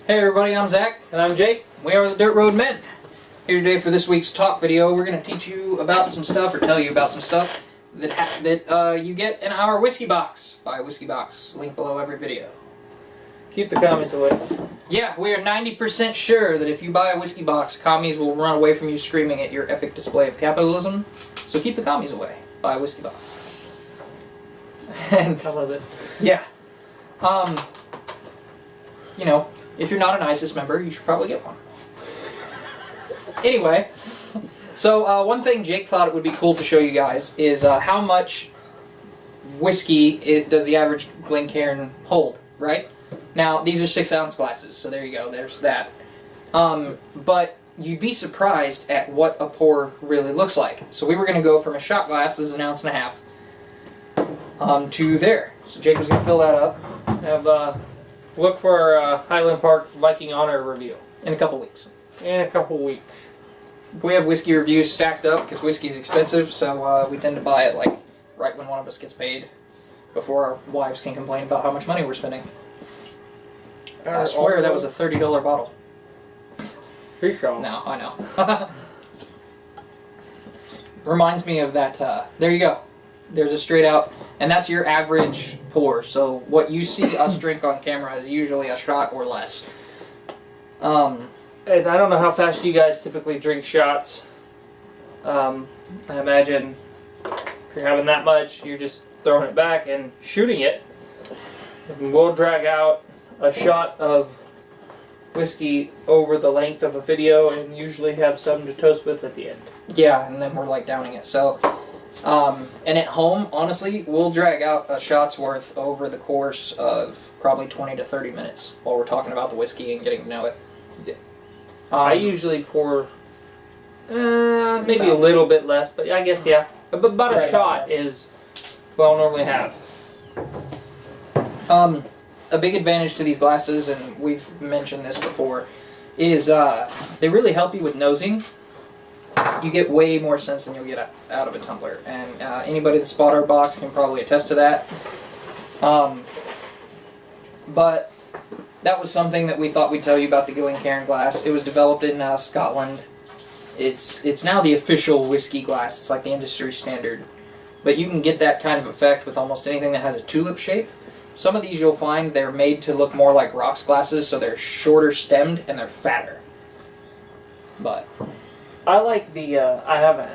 Hey everybody, I'm Zach. And I'm Jake. We are the Dirt Road Men. Here today for this week's talk video, we're going to teach you about some stuff, or tell you about some stuff, that you get in our whiskey box. Buy a whiskey box. Link below every video. Keep the comments away. Yeah, we are 90% sure that if you buy a whiskey box, commies will run away from you screaming at your epic display of capitalism. So keep the commies away. Buy a whiskey box. And I love it. yeah. You know, if you're not an ISIS member, you should probably get one. Anyway, so one thing Jake thought it would be cool to show you guys is how much whiskey does the average Glencairn hold, right? Now, these are 6-ounce glasses, so there you go, there's that. But you'd be surprised at what a pour really looks like. So we were going to go from a shot glass, this is 1.5 ounces, to there. So Jake was going to fill that up. Look for our Highland Park Viking Honor review. In a couple weeks. In a couple weeks. We have whiskey reviews stacked up because whiskey's expensive, so we tend to buy it like right when one of us gets paid, before our wives can complain about how much money we're spending. I swear that was a $30 bottle. Pretty sure. No, I know. Reminds me of that. There you go. There's a straight out, and that's your average pour. So what you see us drink on camera is usually a shot or less. And I don't know how fast you guys typically drink shots. I imagine if you're having that much, you're just throwing it back and shooting it. And we'll drag out a shot of whiskey over the length of a video and usually have something to toast with at the end. Yeah, and then we're like downing it. So, and at home, honestly, we'll drag out a shot's worth over the course of probably 20 to 30 minutes while we're talking about the whiskey and getting to know it. Yeah. I usually pour maybe a little bit less, but I guess, yeah. About a shot is what I'll normally have. A big advantage to these glasses, and we've mentioned this before, is they really help you with nosing. You get way more sense than you'll get out of a tumbler, and anybody that's bought our box can probably attest to that. But that was something that we thought we'd tell you about the Glencairn glass. It was developed in Scotland. It's now the official whiskey glass. It's like the industry standard. But you can get that kind of effect with almost anything that has a tulip shape. Some of these you'll find they're made to look more like rocks glasses, so they're shorter stemmed and they're fatter. But I like the, I haven't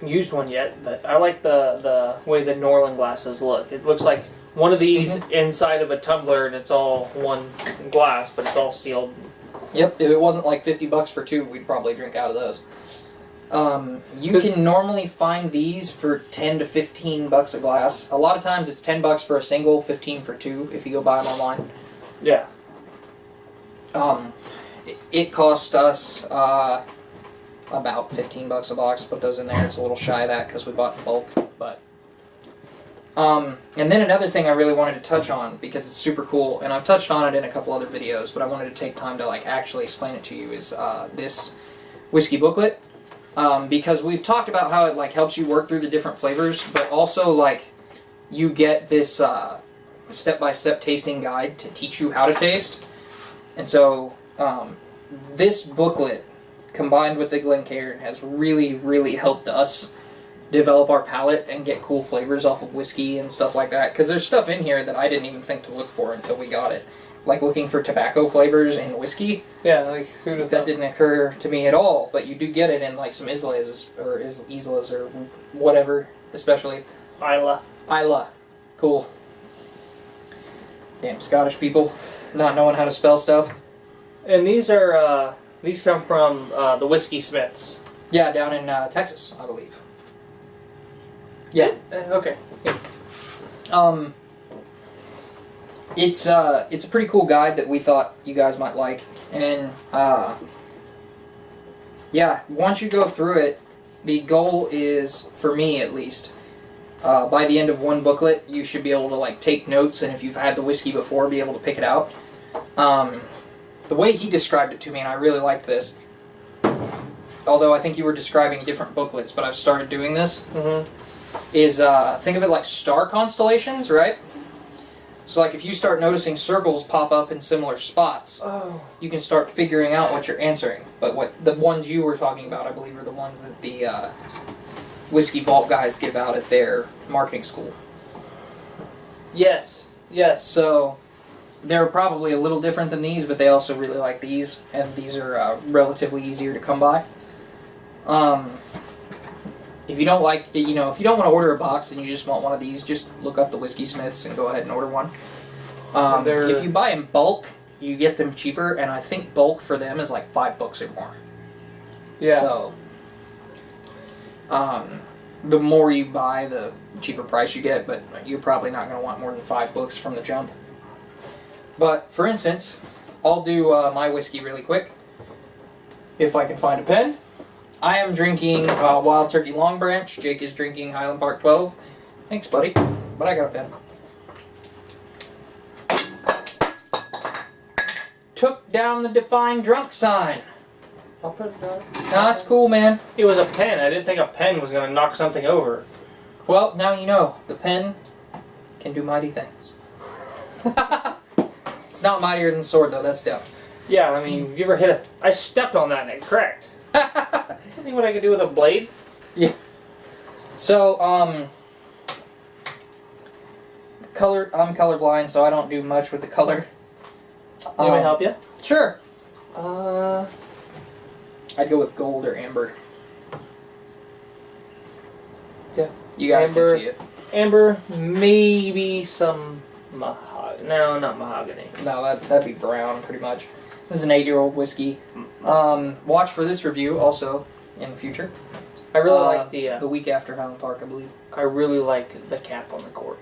used one yet, but I like the way the Norland glasses look. It looks like one of these inside of a tumbler and it's all one glass, but it's all sealed. Yep, if it wasn't like $50 for two, we'd probably drink out of those. You can normally find these for 10 to 15 bucks a glass. A lot of times it's 10 bucks for a single, 15 for two if you go buy them online. Yeah. It cost us about 15 bucks a box to put those in there. It's a little shy of that because we bought in bulk. But and then another thing I really wanted to touch on, because it's super cool, and I've touched on it in a couple other videos, but I wanted to take time to like actually explain it to you, is this whiskey booklet. Because we've talked about how it like helps you work through the different flavors, but also like you get this step-by-step tasting guide to teach you how to taste. And so this booklet combined with the Glencairn has really, really helped us develop our palate and get cool flavors off of whiskey and stuff like that. Because there's stuff in here that I didn't even think to look for until we got it. Like looking for tobacco flavors in whiskey. Yeah, like who'd have that didn't occur to me at all, but you do get it in like some Islas or whatever, especially Isla. Cool. Damn Scottish people, not knowing how to spell stuff. And these are these come from the Whiskeysmiths. Yeah, down in Texas, I believe. Yeah. Okay. Yeah. It's a pretty cool guide that we thought you guys might like, and yeah, once you go through it, the goal is, for me at least, by the end of one booklet, you should be able to like take notes, and if you've had the whiskey before, be able to pick it out. The way he described it to me, and I really liked this, although I think you were describing different booklets, but I've started doing this, is think of it like star constellations, right? So like if you start noticing circles pop up in similar spots, you can start figuring out what you're answering. But what the ones you were talking about, I believe, are the ones that the Whiskey Vault guys give out at their marketing school. Yes. So they're probably a little different than these, but they also really like these, and these are relatively easier to come by. If you don't like, if you don't want to order a box and you just want one of these, just look up the Whiskeysmiths and go ahead and order one. If you buy in bulk, you get them cheaper, and I think bulk for them is like $5 or more. Yeah. So, the more you buy, the cheaper price you get, but you're probably not going to want more than $5 from the jump. But, for instance, I'll do my whiskey really quick, if I can find a pen. I am drinking Wild Turkey Long Branch. Jake is drinking Highland Park 12. Thanks, buddy. But I got a pen. Took down the Define Drunk sign. I'll put it down. No, that's cool, man. It was a pen. I didn't think a pen was going to knock something over. Well, now you know. The pen can do mighty things. It's not mightier than the sword, though. That's dumb. Yeah, I mean, you ever hit a... I stepped on that and it cracked. Think what I could do with a blade? Yeah. So, color. I'm colorblind, so I don't do much with the color. Let me help you? Sure. Uh, I'd go with gold or amber. Yeah. You guys Amber. can see it. Amber, maybe some mahogany. No, not mahogany. No, that'd be brown, pretty much. This is an 8-year-old whiskey. Watch for this review also in the future. I really like the week after Highland Park, I believe. I really like the cap on the cork.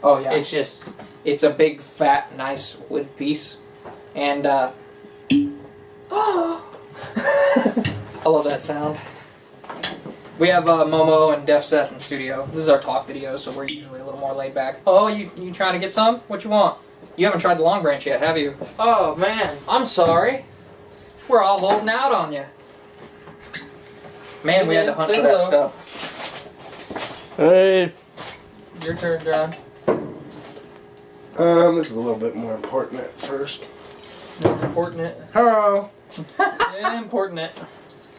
Oh yeah, It's just... it's a big, fat, nice wood piece, and I love that sound. We have Momo and Def Seth in studio. This is our talk video, so we're usually a little more laid back. Oh, you trying to get some? What you want? You haven't tried the Long Branch yet, have you? Oh, man. I'm sorry. We're all holding out on you. Man, we had to hunt for that stuff. Hey. Your turn, John. This is a little bit more important at first. Important. Hello. Important.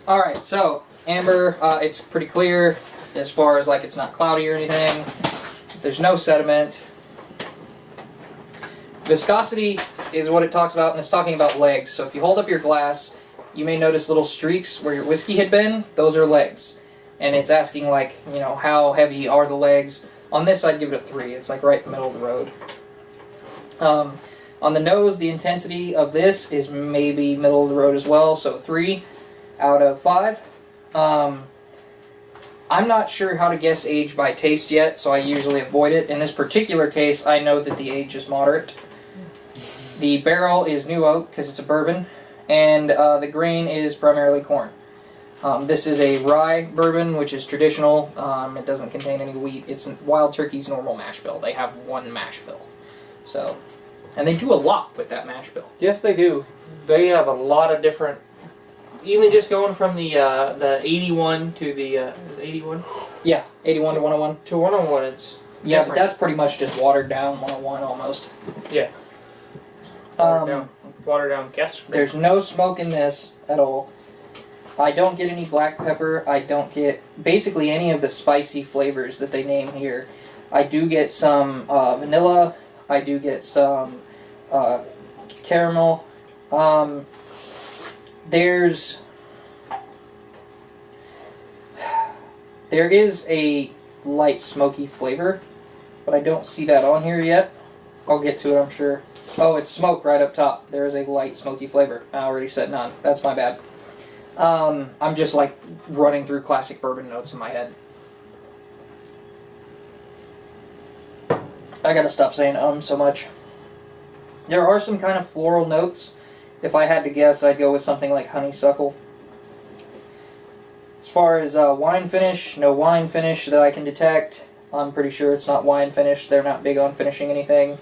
Alright, so, amber, it's pretty clear as far as, like, it's not cloudy or anything. There's no sediment. Viscosity is what it talks about, and it's talking about legs. So if you hold up your glass, you may notice little streaks where your whiskey had been. Those are legs. And it's asking, like, how heavy are the legs. On this, I'd give it a 3. It's, like, right in the middle of the road. On the nose, the intensity of this is maybe middle of the road as well, so 3 out of 5. I'm not sure how to guess age by taste yet, so I usually avoid it. In this particular case, I know that the age is moderate. The barrel is new oak, because it's a bourbon, and the grain is primarily corn. This is a rye bourbon, which is traditional. It doesn't contain any wheat. It's Wild Turkey's normal mash bill. They have one mash bill. So, and they do a lot with that mash bill. Yes, they do. They have a lot of different... Even just going from the 81 to the... 81? Yeah, 81 to 101. To 101, it's... Yeah, different. but that's pretty much just watered down 101 almost. Yeah. Watered down guess. There's no smoke in this at all. I don't get any black pepper. I don't get basically any of the spicy flavors that they name here. I do get some vanilla. I do get some caramel. There is a light smoky flavor, but I don't see that on here yet. I'll get to it, I'm sure. Oh, it's smoke right up top. There is a light smoky flavor. I already said none. That's my bad. I'm just like running through classic bourbon notes in my head. I gotta stop saying so much. There are some kind of floral notes. If I had to guess, I'd go with something like honeysuckle. As far as wine finish, no wine finish that I can detect. I'm pretty sure it's not wine finish. They're not big on finishing anything.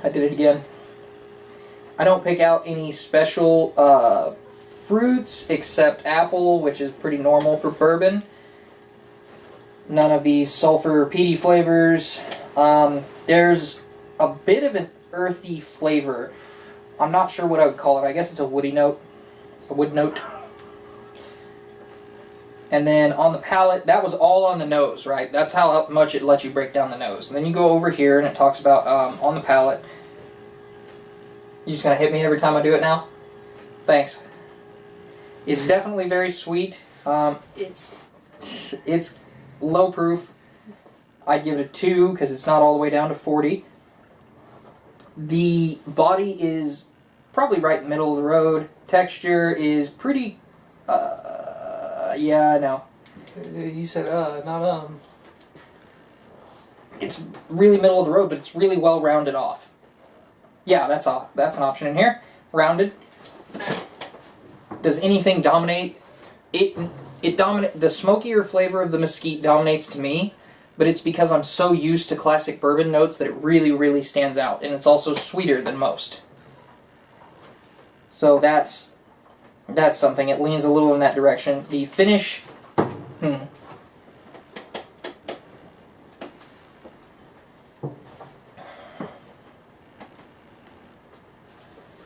I did it again. I don't pick out any special fruits except apple, which is pretty normal for bourbon. None of these sulfur or peaty flavors. There's a bit of an earthy flavor. I'm not sure what I would call it. I guess it's a woody note. A wood note. And then on the palate, that was all on the nose, right? That's how much it lets you break down the nose. And then you go over here and it talks about on the palate. You just gonna hit me every time I do it now? Thanks. It's definitely very sweet. It's low proof. I'd give it a 2 because it's not all the way down to 40. The body is probably right middle of the road. Texture is pretty. Yeah, I know. You said not It's really middle of the road, but it's really well rounded off. Yeah, that's an option in here. Rounded. Does anything dominate? It dominate. The smokier flavor of the mesquite dominates to me, but it's because I'm so used to classic bourbon notes that it really, really stands out, and it's also sweeter than most. So that's something. It leans a little in that direction. The finish,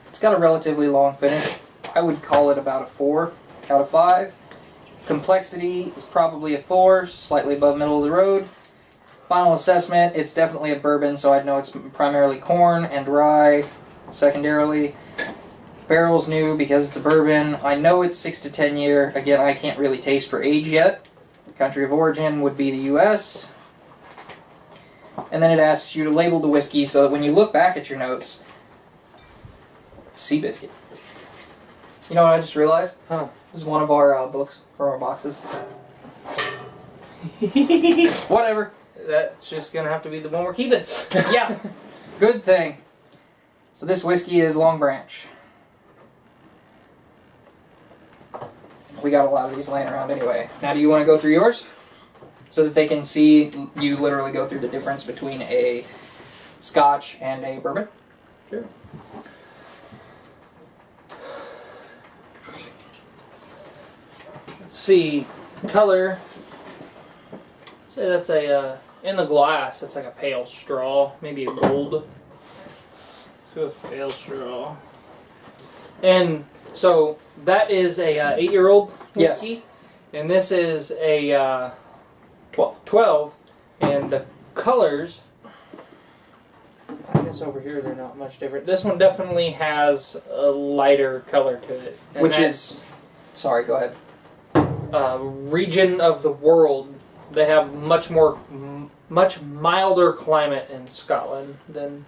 It's got a relatively long finish. I would call it about a 4 out of 5. Complexity is probably a 4, slightly above middle of the road. Final assessment, it's definitely a bourbon, so I'd know it's primarily corn and rye, secondarily. Barrel's new because it's a bourbon. I know it's 6 to 10 year. Again, I can't really taste for age yet. Country of origin would be the US. And then it asks you to label the whiskey so that when you look back at your notes, Seabiscuit. You know what I just realized? Huh. This is one of our books from our boxes. Whatever. That's just gonna have to be the one we're keeping. Yeah. Good thing. So this whiskey is Long Branch. We got a lot of these laying around anyway. Now do you want to go through yours? So that they can see you literally go through the difference between a Scotch and a bourbon? Sure. Let's see. Color. Say that's a, in the glass, it's like a pale straw. Maybe a gold. So a pale straw. And so that is a 8-year-old whiskey. Yes. And this is a 12. 12. And the colors, I guess over here they're not much different. This one definitely has a lighter color to it. And Which is... Sorry, go ahead. Region of the world. They have much milder climate in Scotland than...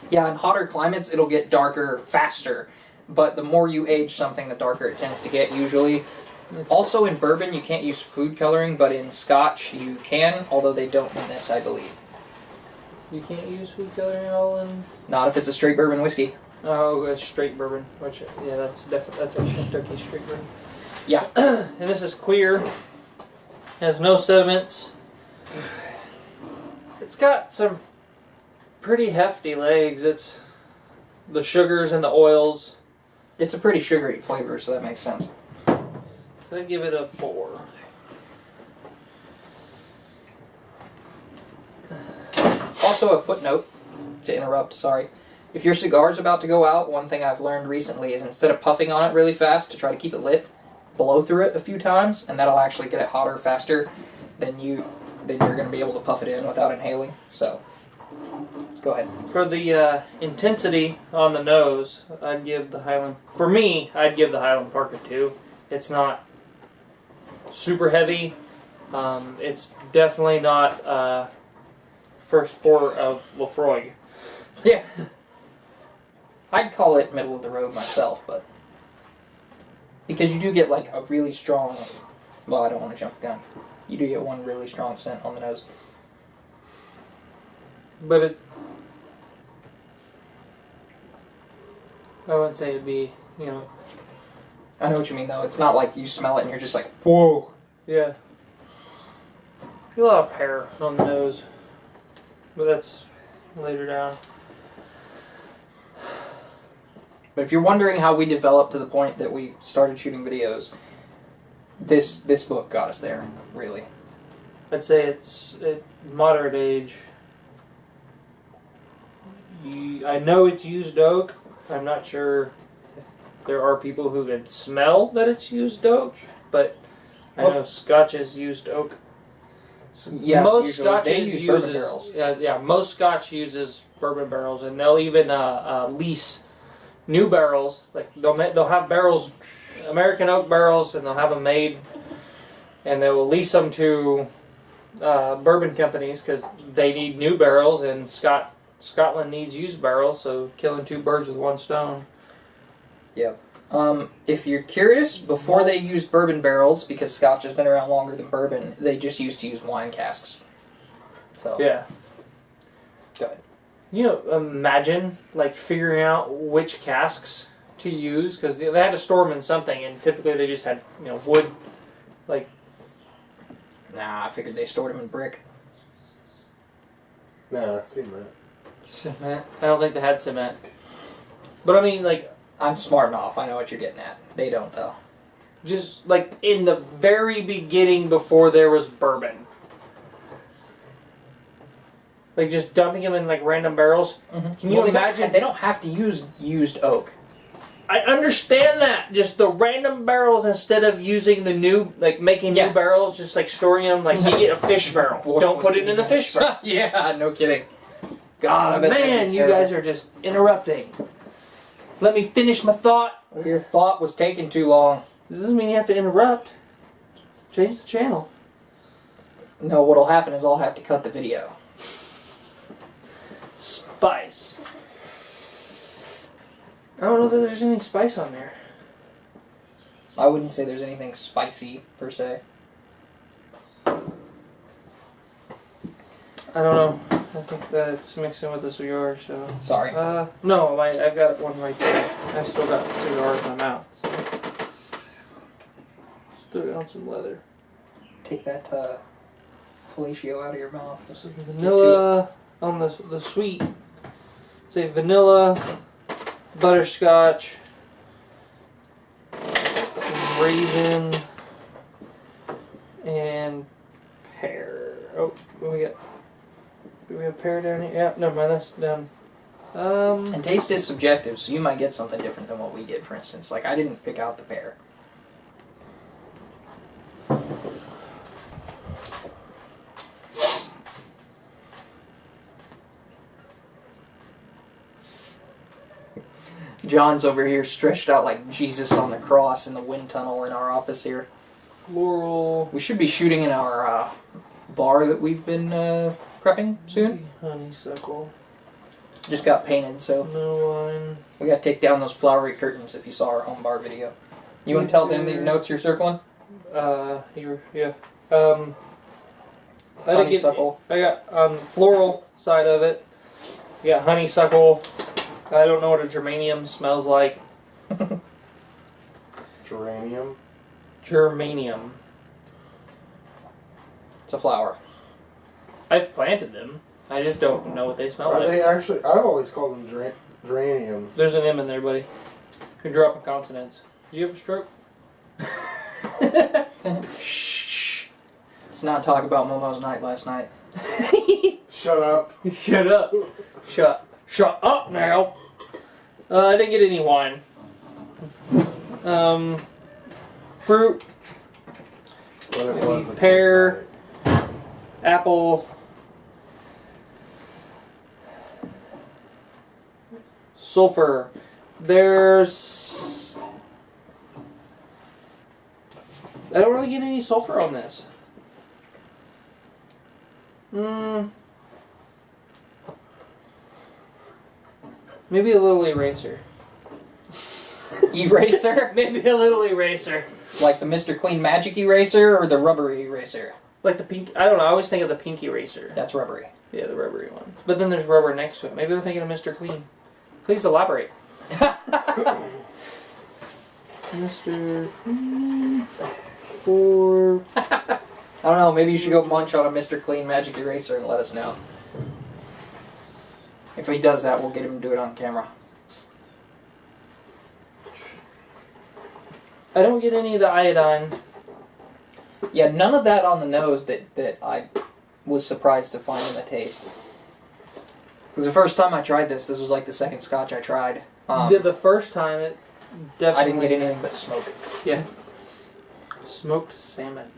Yeah, in hotter climates it'll get darker faster. But the more you age something, the darker it tends to get usually. Also in bourbon you can't use food coloring, but in Scotch you can, although they don't in this, I believe. You can't use food coloring at all in... Not if it's a straight bourbon whiskey. Oh, it's straight bourbon. Which, yeah, that's definitely, that's a Kentucky straight bourbon. Yeah. And this is clear. Has no sediments. It's got some pretty hefty legs. It's the sugars and the oils. It's a pretty sugary flavor, so that makes sense. I'd give it a 4. Also a footnote, to interrupt, sorry. If your cigar's about to go out, one thing I've learned recently is instead of puffing on it really fast to try to keep it lit, blow through it a few times, and that'll actually get it hotter faster than you're going to be able to puff it in without inhaling. So, go ahead. For the intensity on the nose, I'd give the Highland... For me, I'd give the Highland Park a 2. It's not super heavy. It's definitely not first pour of Lefroy. Yeah. I'd call it middle of the road myself, but... Because you do get like a really strong... Well, I don't want to jump the gun. You do get one really strong scent on the nose. But it... I would say it'd be, you know... I know what you mean, though. It's not like you smell it and you're just like, whoa. Yeah. A lot of pear on the nose. But that's later down. But if you're wondering how we developed to the point that we started shooting videos, this book got us there, really. I'd say it's at moderate age. I know it's used oak. I'm not sure if there are people who can smell that it's used oak, but I know Scotch is used oak. Yeah, most usually Scotch they use bourbon barrels. most Scotch uses bourbon barrels, and they'll even lease new barrels. Like they'll have barrels, American oak barrels, and they'll have them made, and they will lease them to bourbon companies because they need new barrels, and Scotland needs used barrels, so killing two birds with one stone. Yep. If you're curious, before they used bourbon barrels, because Scotch has been around longer than bourbon, they just used to use wine casks. So Yeah. Go ahead. You know, imagine like figuring out which casks to use because they had to store them in something, and typically they just had wood. Like, Nah, I figured they stored them in brick. No, I've seen that. cement. I don't think they had cement. But I mean, like, I'm smart enough. I know what you're getting at. They don't, though. just like in the very beginning before there was bourbon. Like just dumping them in like random barrels. Mm-hmm. Can you imagine? They don't have to use used oak. I understand that. Just the random barrels instead of using the new, like making new barrels, just like storing them. Like you get a fish barrel. Don't put it in the fish barrel. Yeah, no kidding. God, I bet Man, you guys are just interrupting. Let me finish my thought. Your thought was taking too long. It doesn't mean you have to interrupt. Change the channel. No, what'll happen is I'll have to cut the video. Spice. I don't know that there's any spice on there. I wouldn't say there's anything spicy, per se. I don't know. I think that's mixing with the cigar, so... Sorry. No, I've got one right there. I've still got the cigar in my mouth. So. Still got some leather. Take that fellatio out of your mouth. This is vanilla on the sweet. Say vanilla, butterscotch, raisin, and pear. Oh, what we got? Do we have pear down here? Yeah, never mind, that's done. And taste is subjective, so you might get something different than what we get, for instance. Like, I didn't pick out the pear. John's over here stretched out like Jesus on the cross in the wind tunnel in our office here. Floral. We should be shooting in our bar that we've been prepping soon. Honeysuckle. Just got painted, so No wine. we got to take down those flowery curtains if you saw our home bar video. You want to tell them these notes you're circling? Yeah. Honeysuckle. I got on the floral side of it. You got honeysuckle. I don't know what a geranium smells like. Geranium. Germanium. It's a flower. I've planted them. I just don't know what they smell Are like. they actually? I've always called them geraniums. There's an M in there, buddy. You're dropping consonants. Did you have a stroke? Shh. Let's not talk about Momo's night last night. Shut up. Shut up. Shut up now. I didn't get any wine. Fruit. What it Maybe was. pear. Apple. Sulfur. There's... I don't really get any sulfur on this. Maybe a little eraser. Eraser? Maybe a little eraser. Like the Mr. Clean Magic eraser or the rubbery eraser? Like the pink... I don't know, I always think of the pink eraser. That's rubbery. Yeah, the rubbery one. But then there's rubber next to it. Maybe they're thinking of Mr. Clean. Please elaborate. Mr. Clean for... I don't know, maybe you should go munch on a Mr. Clean Magic eraser and let us know. If he does that, we'll get him to do it on camera. I don't get any of the iodine. Yeah, none of that on the nose that I was surprised to find in the taste. Because the first time I tried this was like the second Scotch I tried. The first time it definitely. I didn't get anything but smoke. Yeah. Smoked salmon.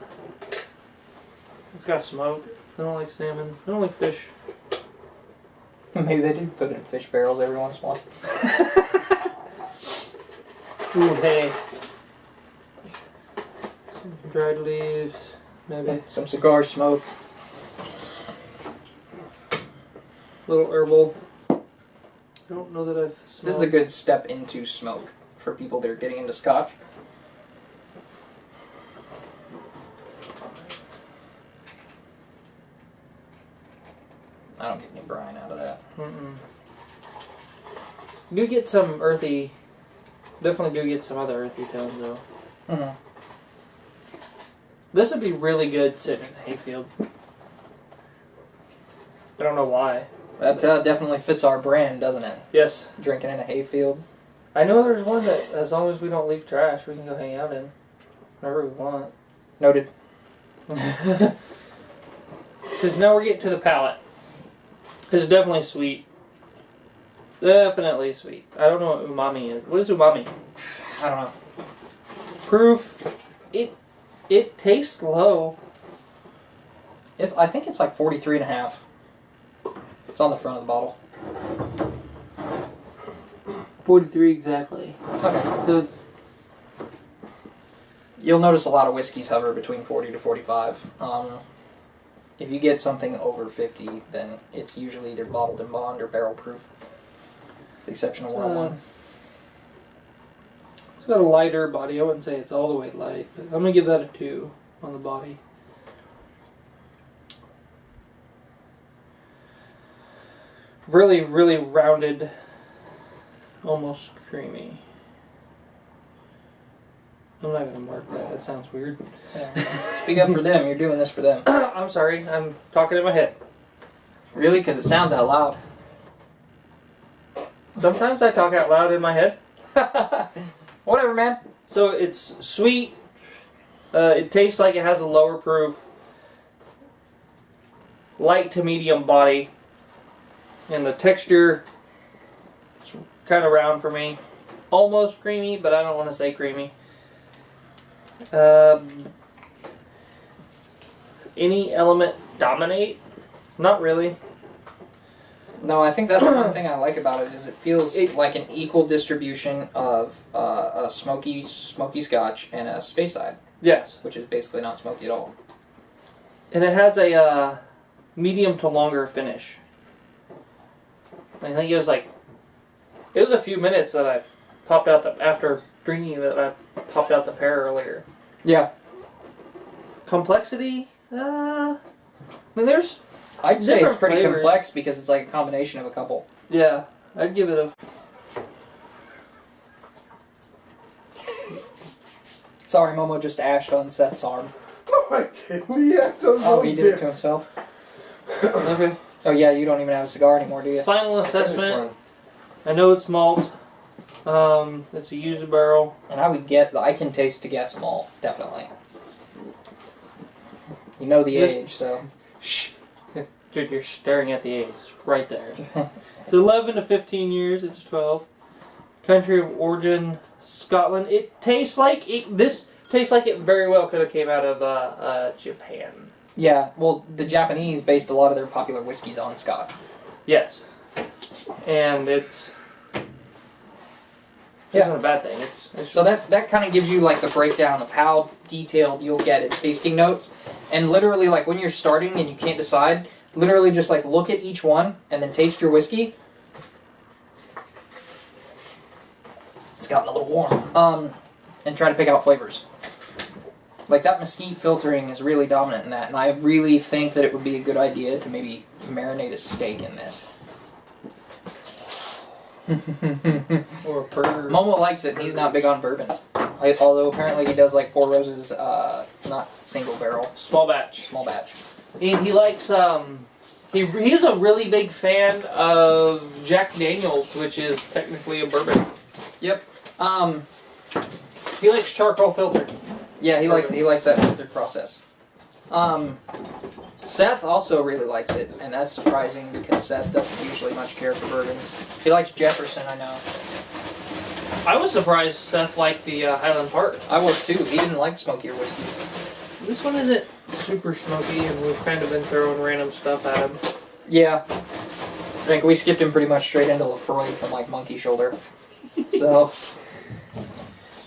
It's got smoke. I don't like salmon. I don't like fish. Maybe they do put it in fish barrels every once in a while. Ooh, hay. Some dried leaves, maybe. Some cigar smoke. Little herbal. I don't know that I've smelled. This is a good step into smoke for people that are getting into Scotch. I don't get any brine out of that. Mm-mm. You do get some earthy. Definitely do get some other earthy tones though. Mm-hmm. This would be really good sitting in a hayfield. I don't know why. That definitely fits our brand, doesn't it? Yes. Drinking in a hayfield. I know there's one that, as long as we don't leave trash, we can go hang out in. Whenever we want. Noted. Because now we're getting to the palate. It's definitely sweet. Definitely sweet. I don't know what umami is. What is umami? I don't know. Proof. It tastes low. I think it's like 43.5. It's on the front of the bottle. 43 exactly. Okay. So it's... You'll notice a lot of whiskeys hover between 40 to 45. If you get something over 50, then it's usually either bottled in bond or barrel proof. The exception of 101. It's got a lighter body. I wouldn't say it's all the way light, but I'm going to give that a 2 on the body. Really, really rounded, almost creamy. I'm not going to mark that. That sounds weird. Speak up for them. You're doing this for them. I'm sorry. I'm talking in my head. Really? Because it sounds out loud. Sometimes I talk out loud in my head. Whatever, man. So it's sweet. It tastes like it has a lower proof. Light to medium body. And the texture, it's kind of round for me. Almost creamy, but I don't want to say creamy. Any element dominate? Not really. No, I think that's the one thing I like about it is it feels like an equal distribution of a smoky Scotch and a Speyside. Yes. Which is basically not smoky at all. And it has a medium to longer finish. I think it was a few minutes that I popped out after drinking that I popped out the pear earlier. Yeah. Complexity? I mean, there's I'd say it's pretty flavors. complex because it's like a combination of a couple. Yeah, I'd give it a... Sorry, Momo just ashed on Seth's arm. No, I didn't. He asked us. Oh, he did it to himself? Okay. Oh yeah, you don't even have a cigar anymore, do you? Final assessment. I know it's malt. It's a used barrel. And I can taste to guess malt, definitely. You know the age, so... Shh! Dude, you're staring at the age. It's right there. It's 11 to 15 years. It's 12. Country of origin, Scotland. It tastes like this tastes like it very well could have came out of Japan. Yeah, well, the Japanese based a lot of their popular whiskeys on Scotch. Yes. And it's not a bad thing. It's so that kind of gives you like the breakdown of how detailed you'll get in tasting notes. And literally, like when you're starting and you can't decide, literally just like look at each one and then taste your whiskey. It's gotten a little warm. And try to pick out flavors. Like that mesquite filtering is really dominant in that, and I really think that it would be a good idea to maybe marinate a steak in this. or a burger. Momo likes it, and he's not big on bourbon. Although apparently he does like Four Roses, not single barrel, Small batch. small batch. And he likes he's a really big fan of Jack Daniels, which is technically a bourbon. Yep. He likes charcoal filtered. Yeah, he likes that filtered process. Seth also really likes it, and that's surprising because Seth doesn't usually much care for bourbons. He likes Jefferson, I know. I was surprised Seth liked the Highland Park. I was too. He didn't like smokier whiskeys. This one isn't super smoky, and we've kind of been throwing random stuff at him. Yeah. I think we skipped him pretty much straight into Lefroy from like Monkey Shoulder. So...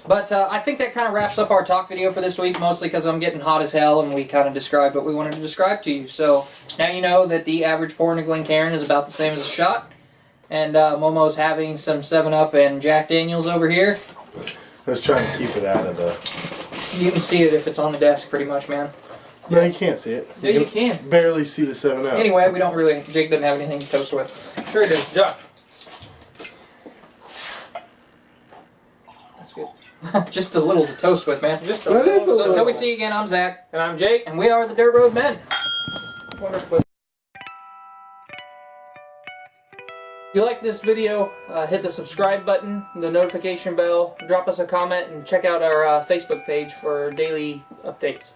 But I think that kind of wraps up our talk video for this week, mostly because I'm getting hot as hell and we kind of described what we wanted to describe to you. So now you know that the average pour in a Glencairn is about the same as a shot. And Momo's having some 7-Up and Jack Daniels over here. Let's try and keep it out of the... You can see it if it's on the desk pretty much, man. No, you can't see it. Yeah, you can. Barely see the 7-Up. Anyway, we don't really... Jake doesn't have anything to toast with. Sure it is. Yeah. That's good. Just a little to toast with, man. Just a That is a So little. until we see you again, I'm Zach. And I'm Jake. And we are the Dirt Road Men. Wonderful. If you like this video, hit the subscribe button, the notification bell, drop us a comment, and check out our Facebook page for daily updates.